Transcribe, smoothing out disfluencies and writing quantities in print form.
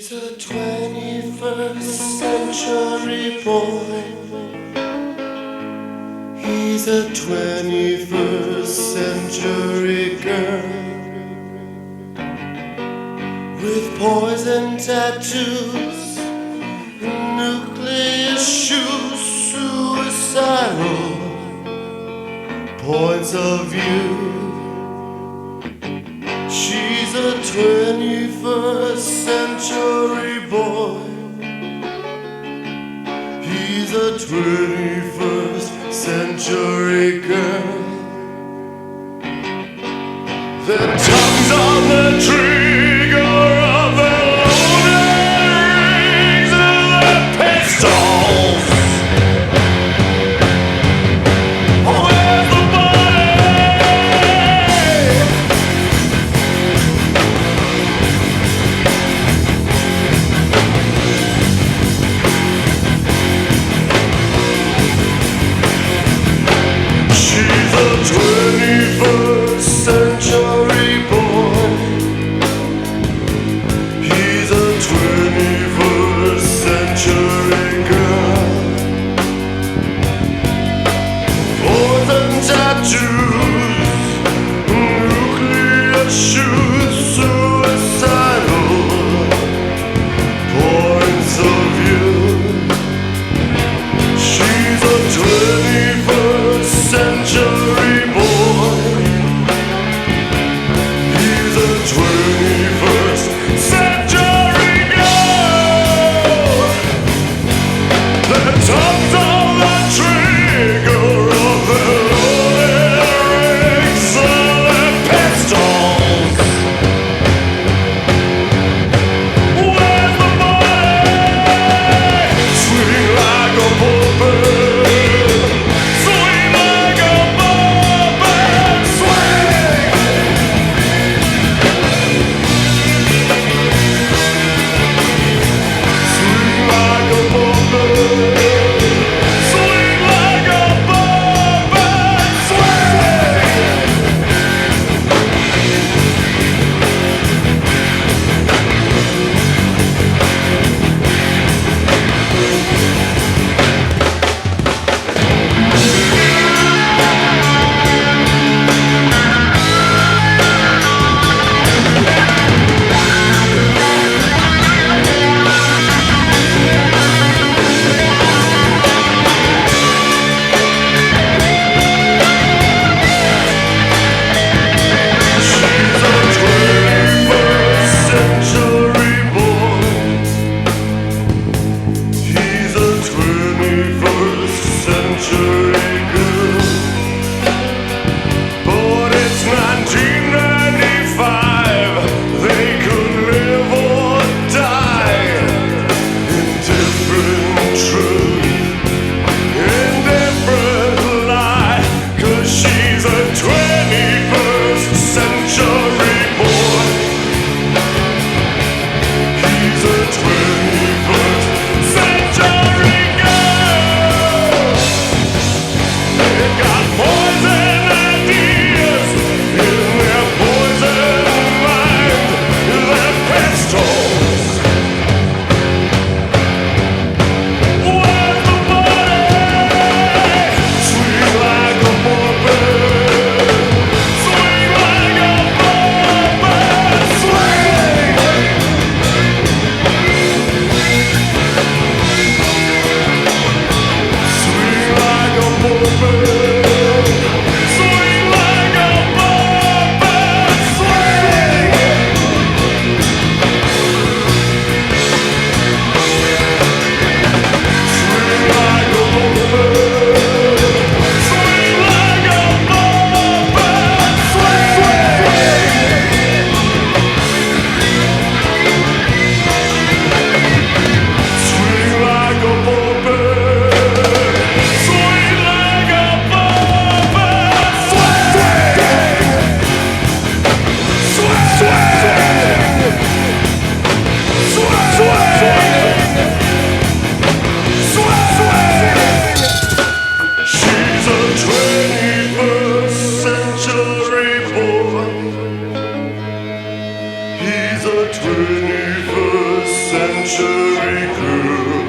He's a 21st century boy. He's a 21st century girl with poison tattoos, nuclear shoes, suicidal points of view. She's a 21st century boy. He's a 21st century girl. Their tongues on the trigger of their loading and their pistols. Where's the She's a 21st century boy. He's a 21st century girl. Poison tattoos, nuclear shoes, suicidal points of view. She's a 21st century boy. He's a 21st century girl. The tongues on the trigger of their lyrics and their pistols. Where's the money? Swing like a puppet. Swing like a puppet. Swing. Swing like a puppet. Swing like a puppet. Swing. She's a 21st century boy. He's a 21st century girl. But it's 1995. They could live or die in different truth, in different lie. 'Cause she's a 21st century boy. He's a 21st century girl. century grew.